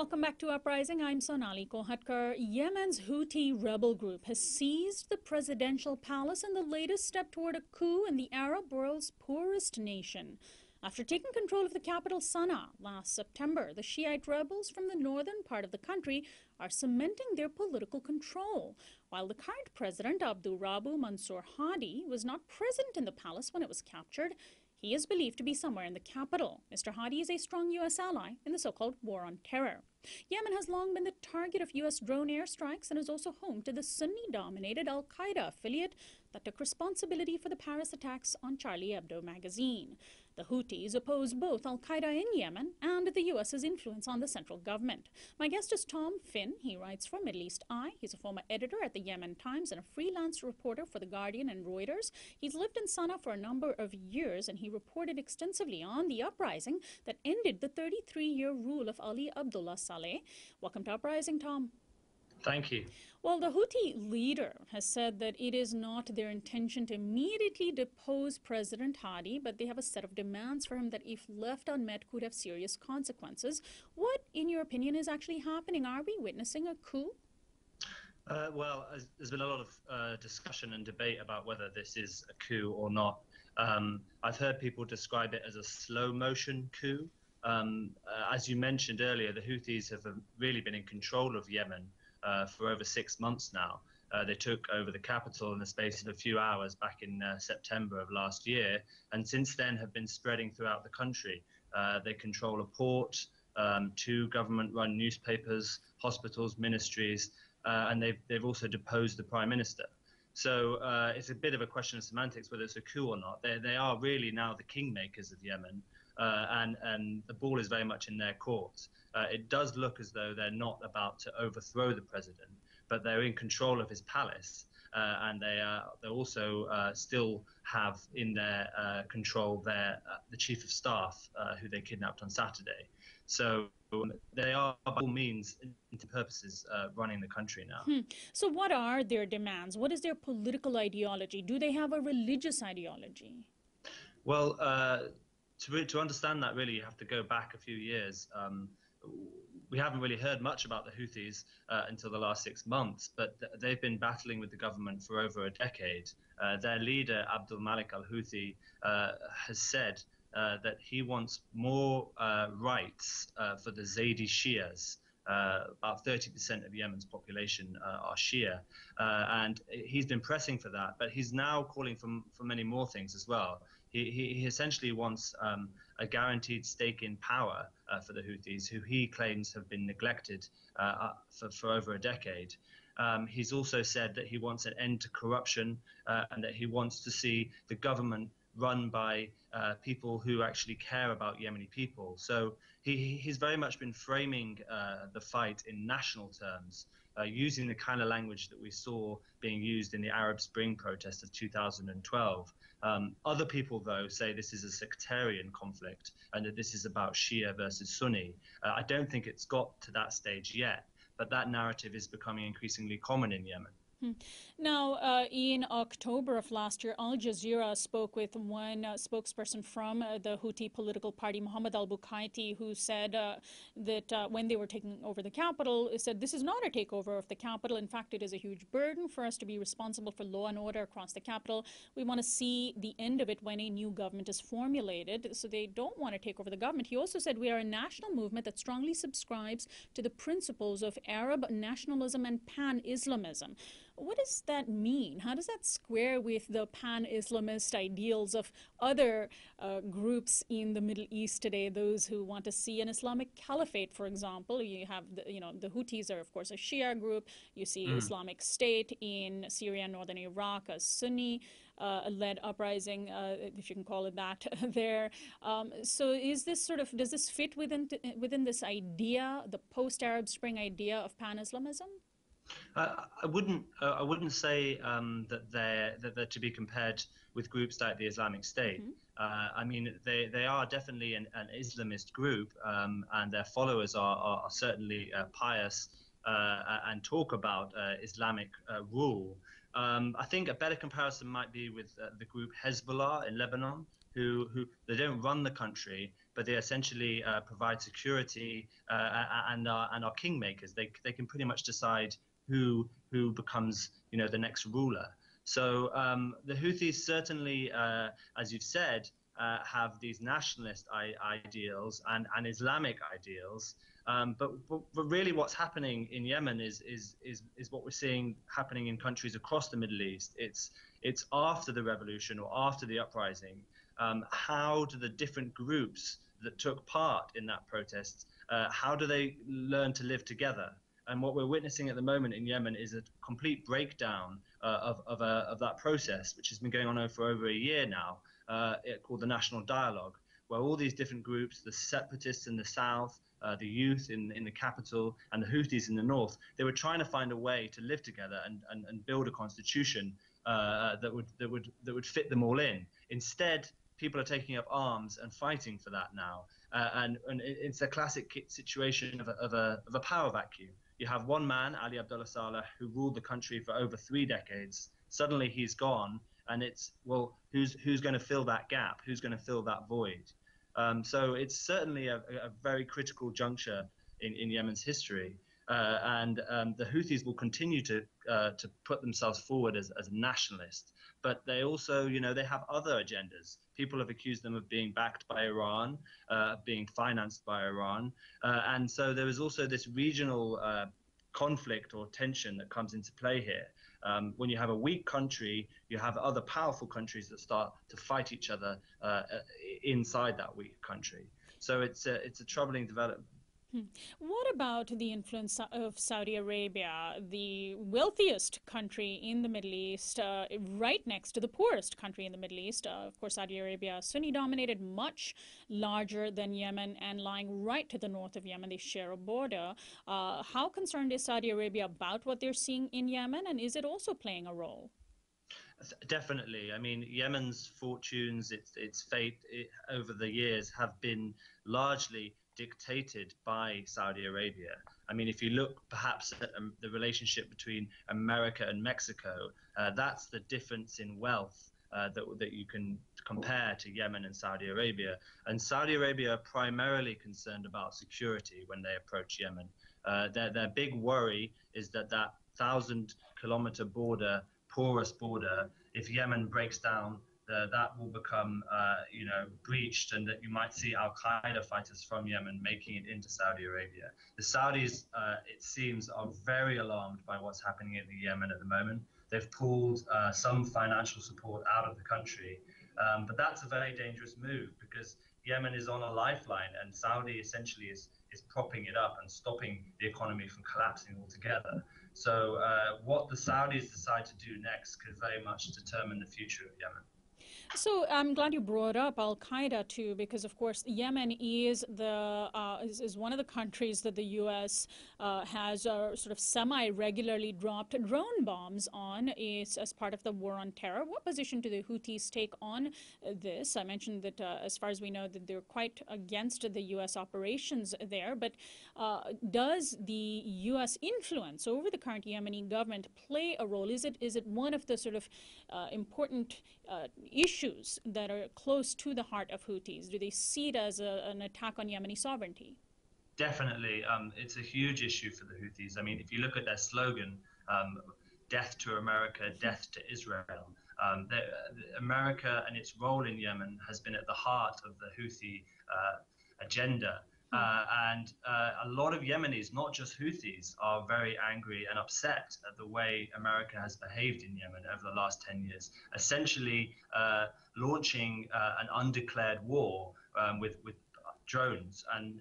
Welcome back to Uprising. I'm Sonali Kohatkar. Yemen's Houthi rebel group has seized the presidential palace in the latest step toward a coup in the Arab world's poorest nation. After taking control of the capital Sana'a last September, the Shiite rebels from the northern part of the country are cementing their political control. While the current president, Abdul Rabu Mansour Hadi, was not present in the palace when it was captured, he is believed to be somewhere in the capital. Mr. Hadi is a strong U.S. ally in the so-called war on terror. Yemen has long been the target of U.S. drone airstrikes and is also home to the Sunni-dominated al-Qaeda affiliate that took responsibility for the Paris attacks on Charlie Hebdo magazine. The Houthis oppose both al-Qaeda in Yemen and the U.S.'s influence on the central government. My guest is Tom Finn. He writes for Middle East Eye. He's a former editor at the Yemen Times and a freelance reporter for The Guardian and Reuters. He's lived in Sana'a for a number of years, and he reported extensively on the uprising that ended the 33-year rule of Ali Abdullah Saleh. Welcome to Uprising, Tom. Thank you. Well, the Houthi leader has said that it is not their intention to immediately depose President Hadi, but they have a set of demands for him that, if left unmet, could have serious consequences. What, in your opinion, is actually happening? Are we witnessing a coup? Well, there's been a lot of discussion and debate about whether this is a coup or not. I've heard people describe it as a slow-motion coup. As you mentioned earlier, the Houthis have really been in control of Yemen for over 6 months now. They took over the capital in the space of a few hours back in September of last year, and since then have been spreading throughout the country. They control a port, 2 government-run newspapers, hospitals, ministries, and they've also deposed the Prime Minister. So it's a bit of a question of semantics whether it's a coup or not. They are really now the kingmakers of Yemen, and the ball is very much in their court. It does look as though they're not about to overthrow the president, but they're in control of his palace, and they also still have in their control the chief of staff, who they kidnapped on Saturday. So they are, by all means, into purposes, running the country now. So what are their demands? What is their political ideology? Do they have a religious ideology? Well, to understand that, really, you have to go back a few years. We haven't really heard much about the Houthis until the last 6 months, but they've been battling with the government for over a decade. Their leader, Abdul Malik al-Houthi, has said that he wants more rights for the Zaydi Shias. About 30% of Yemen's population are Shia, and he's been pressing for that, but he's now calling for many more things as well. He essentially wants a guaranteed stake in power for the Houthis, who he claims have been neglected for over a decade. He's also said that he wants an end to corruption, and that he wants to see the government run by people who actually care about Yemeni people. So he's very much been framing the fight in national terms, using the kind of language that we saw being used in the Arab Spring protest of 2012. Other people, though, say this is a sectarian conflict and that this is about Shia versus Sunni. I don't think it's got to that stage yet, but that narrative is becoming increasingly common in Yemen. Now, in October of last year, Al Jazeera spoke with one spokesperson from the Houthi political party, Mohammed al-Bukaiti, who said that when they were taking over the capital, said this is not a takeover of the capital. In fact, it is a huge burden for us to be responsible for law and order across the capital. We want to see the end of it when a new government is formulated. So they don't want to take over the government. He also said we are a national movement that strongly subscribes to the principles of Arab nationalism and pan-Islamism. What does that mean? How does that square with the pan-Islamist ideals of other groups in the Middle East today, those who want to see an Islamic caliphate, for example? You have, the Houthis are, of course, a Shia group. You see Islamic State in Syria and northern Iraq, a Sunni-led uprising, if you can call it that, there. So is this does this fit within this idea, the post-Arab Spring idea of pan-Islamism? I wouldn't say that they're to be compared with groups like the Islamic State. I mean, they are definitely an Islamist group, and their followers are certainly pious and talk about Islamic rule. I think a better comparison might be with the group Hezbollah in Lebanon, who they don't run the country, but they essentially provide security and are kingmakers. They can pretty much decide who becomes, the next ruler. So the Houthis certainly, as you've said, have these nationalist ideals and Islamic ideals. But really what's happening in Yemen is what we're seeing happening in countries across the Middle East. It's after the revolution or after the uprising. How do the different groups that took part in that protest, how do they learn to live together? And what we're witnessing at the moment in Yemen is a complete breakdown of that process, which has been going on for over a year now, called the National Dialogue, where all these different groups, the separatists in the south, the youth in the capital, and the Houthis in the north, they were trying to find a way to live together and build a constitution that would fit them all in. Instead, people are taking up arms and fighting for that now, and it's a classic situation of a power vacuum. You have one man, Ali Abdullah Saleh, who ruled the country for over 3 decades. Suddenly he's gone, and it's, well, who's going to fill that gap? Who's going to fill that void? So it's certainly a very critical juncture in Yemen's history. And the Houthis will continue to put themselves forward as nationalists, but they also, they have other agendas. People have accused them of being backed by Iran, being financed by Iran, and so there is also this regional conflict or tension that comes into play here. When you have a weak country, you have other powerful countries that start to fight each other inside that weak country. So it's a troubling development. What about the influence of Saudi Arabia, the wealthiest country in the Middle East, right next to the poorest country in the Middle East? Of course, Saudi Arabia, Sunni-dominated, much larger than Yemen, and lying right to the north of Yemen. They share a border. How concerned is Saudi Arabia about what they're seeing in Yemen, and is it also playing a role? Definitely. I mean, Yemen's fortunes, its fate over the years have been largely dictated by Saudi Arabia. I mean, if you look perhaps at the relationship between America and Mexico, that's the difference in wealth that you can compare to Yemen and Saudi Arabia. And Saudi Arabia are primarily concerned about security when they approach Yemen. Their big worry is that 1,000-kilometer border, porous border, if Yemen breaks down, that will become, breached, and that you might see al-Qaeda fighters from Yemen making it into Saudi Arabia. The Saudis, it seems, are very alarmed by what's happening in Yemen at the moment. They've pulled some financial support out of the country, but that's a very dangerous move because Yemen is on a lifeline, and Saudi essentially is propping it up and stopping the economy from collapsing altogether. So what the Saudis decide to do next could very much determine the future of Yemen. So I'm glad you brought up al-Qaeda too, because of course Yemen is one of the countries that the U.S. has sort of semi-regularly dropped drone bombs on as part of the war on terror. What position do the Houthis take on this? I mentioned that as far as we know that they're quite against the U.S. operations there, but does the U.S. influence over the current Yemeni government play a role? Is it one of the sort of important issues that are close to the heart of Houthis? Do they see it as an attack on Yemeni sovereignty? Definitely. It's a huge issue for the Houthis. I mean, if you look at their slogan, death to America, death to Israel, America and its role in Yemen has been at the heart of the Houthi agenda. And a lot of Yemenis, not just Houthis, are very angry and upset at the way America has behaved in Yemen over the last 10 years, essentially launching an undeclared war with drones and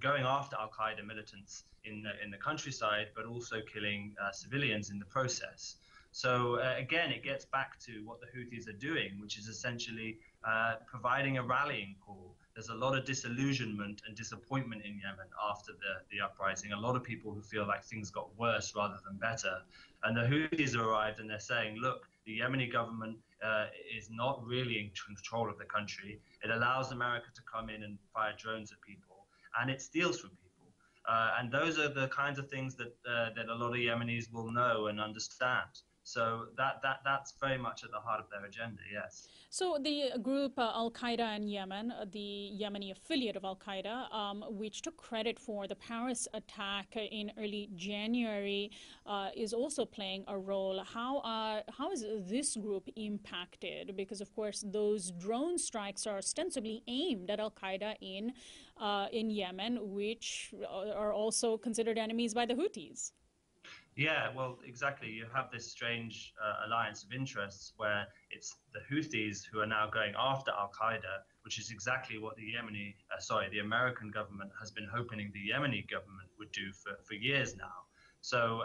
going after al-Qaeda militants in the countryside, but also killing civilians in the process. So again, it gets back to what the Houthis are doing, which is essentially providing a rallying call. There's a lot of disillusionment and disappointment in Yemen after the uprising. A lot of people who feel like things got worse rather than better. And the Houthis arrived and they're saying, look, the Yemeni government is not really in control of the country. It allows America to come in and fire drones at people, and it steals from people. And those are the kinds of things that a lot of Yemenis will know and understand. So that's very much at the heart of their agenda, yes. So the group Al-Qaeda in Yemen, the Yemeni affiliate of Al-Qaeda, which took credit for the Paris attack in early January, is also playing a role. How is this group impacted? Because, of course, those drone strikes are ostensibly aimed at Al-Qaeda in Yemen, which are also considered enemies by the Houthis. Yeah, well, exactly. You have this strange alliance of interests where it's the Houthis who are now going after Al Qaeda, which is exactly what the American government has been hoping the Yemeni government would do for years now. So,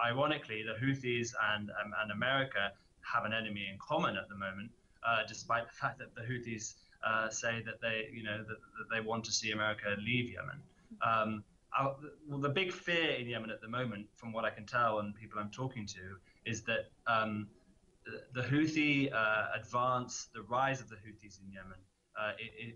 ironically, the Houthis and America have an enemy in common at the moment, despite the fact that the Houthis say that that they want to see America leave Yemen. Well, the big fear in Yemen at the moment, from what I can tell and people I'm talking to, is that the Houthi advance, the rise of the Houthis in Yemen,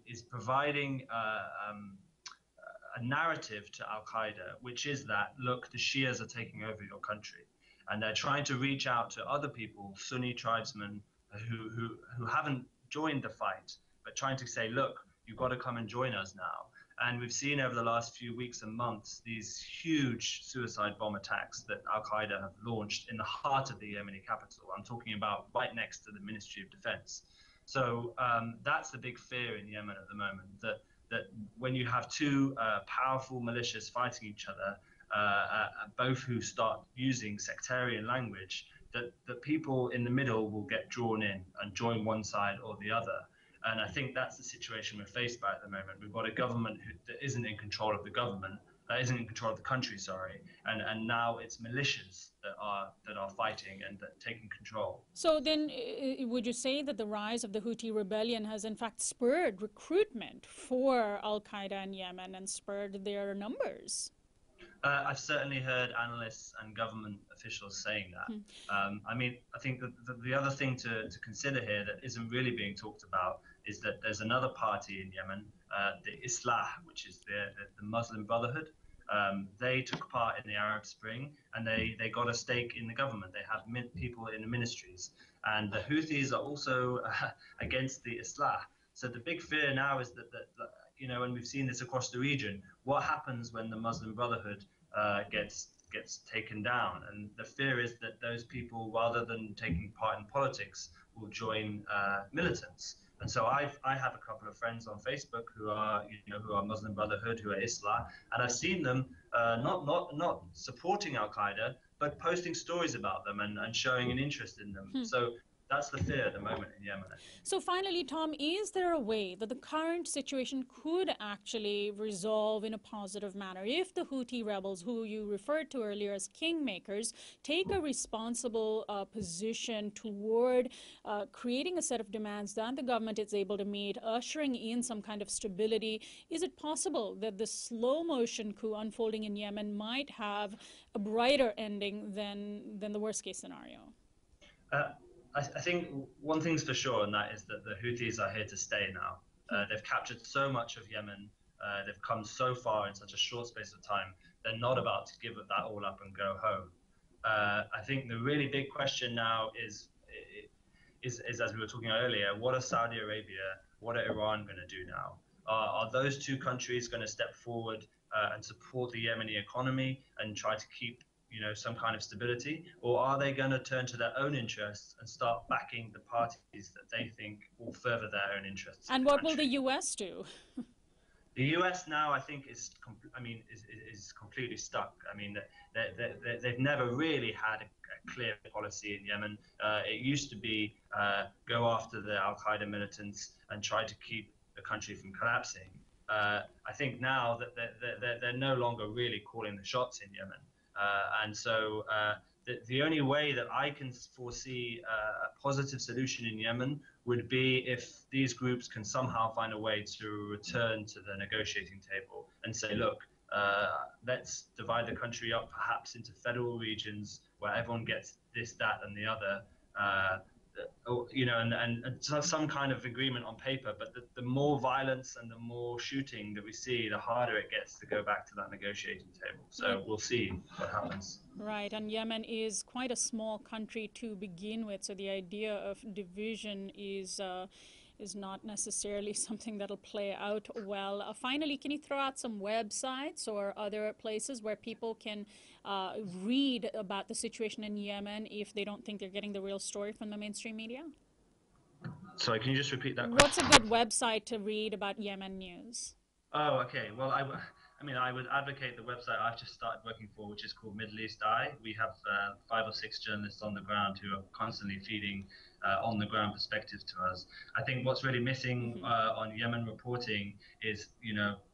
is providing a narrative to Al Qaeda, which is that, look, the Shias are taking over your country. And they're trying to reach out to other people, Sunni tribesmen who haven't joined the fight, but trying to say, look, you've got to come and join us now. And we've seen over the last few weeks and months these huge suicide bomb attacks that Al Qaeda have launched in the heart of the Yemeni capital. I'm talking about right next to the Ministry of Defense. So that's the big fear in Yemen at the moment, that when you have two powerful militias fighting each other, both who start using sectarian language, that people in the middle will get drawn in and join one side or the other. And I think that's the situation we're faced by at the moment. We've got a government that isn't in control of the isn't in control of the country, sorry. And now it's militias that are fighting and that taking control. So then would you say that the rise of the Houthi rebellion has in fact spurred recruitment for Al-Qaeda in Yemen and spurred their numbers? I've certainly heard analysts and government officials saying that. I mean, I think that the other thing to consider here that isn't really being talked about is that there's another party in Yemen, the Islah, which is the Muslim Brotherhood. They took part in the Arab Spring and they got a stake in the government. They have people in the ministries. And the Houthis are also against the Islah. So the big fear now is that and we've seen this across the region, what happens when the Muslim Brotherhood gets taken down? And the fear is that those people, rather than taking part in politics, will join militants. And so I have a couple of friends on Facebook who are Muslim Brotherhood, who are Islah, and I've seen them not supporting Al Qaeda, but posting stories about them and showing an interest in them. So that's the fear at the moment in Yemen. So finally, Tom, is there a way that the current situation could actually resolve in a positive manner if the Houthi rebels, who you referred to earlier as kingmakers, take a responsible position toward creating a set of demands that the government is able to meet, ushering in some kind of stability? Is it possible that the slow motion coup unfolding in Yemen might have a brighter ending than the worst case scenario? I think one thing's for sure, and that is that the Houthis are here to stay now. They've captured so much of Yemen. They've come so far in such a short space of time. They're not about to give that all up and go home. I think the really big question now is, as we were talking earlier, what are Saudi Arabia, what are Iran going to do now? Are those two countries going to step forward and support the Yemeni economy and try to keep some kind of stability, or are they going to turn to their own interests and start backing the parties that they think will further their own interests? And what will the U.S. do? The U.S. now, I think, is completely stuck. I mean, they've never really had a clear policy in Yemen. It used to be go after the Al Qaeda militants and try to keep the country from collapsing. I think now that they're no longer really calling the shots in Yemen. And so the only way that I can foresee a positive solution in Yemen would be if these groups can somehow find a way to return to the negotiating table and say, look, let's divide the country up perhaps into federal regions where everyone gets this, that, and the other. and some kind of agreement on paper. But the more violence and the more shooting that we see, the harder it gets to go back to that negotiating table. So we'll see what happens. Right, and Yemen is quite a small country to begin with, so the idea of division is not necessarily something that'll play out well. Finally, can you throw out some websites or other places where people can read about the situation in Yemen if they don't think they're getting the real story from the mainstream media? Sorry, can you just repeat that question? What's a good website to read about Yemen news? Oh, okay. Well, I would advocate the website I've just started working for, which is called Middle East Eye. We have 5 or 6 journalists on the ground who are constantly feeding on-the-ground perspectives to us. I think what's really missing on Yemen reporting is,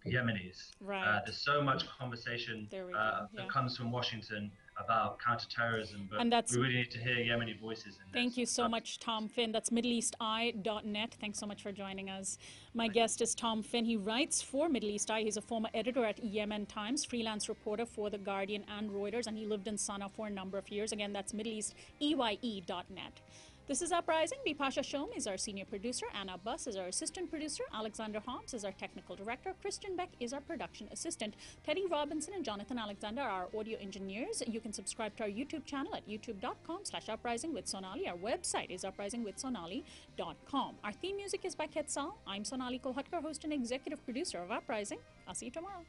Yemenis. Right. There's so much conversation that comes from Washington about counterterrorism, but we really need to hear Yemeni voices. Thank you so much, Tom Finn. That's MiddleEastEye.net. Thanks so much for joining us. My guest is Tom Finn. He writes for Middle East Eye. He's a former editor at Yemen Times, freelance reporter for The Guardian and Reuters, and he lived in Sana'a for a number of years. Again, that's MiddleEastEye.net. This is Uprising. Bipasha Shom is our senior producer. Anna Buss is our assistant producer. Alexander Hobbs is our technical director. Christian Beck is our production assistant. Teddy Robinson and Jonathan Alexander are our audio engineers. You can subscribe to our YouTube channel at youtube.com/Uprising with Sonali. Our website is uprisingwithsonali.com. Our theme music is by Quetzal. I'm Sonali Kolhatkar, host and executive producer of Uprising. I'll see you tomorrow.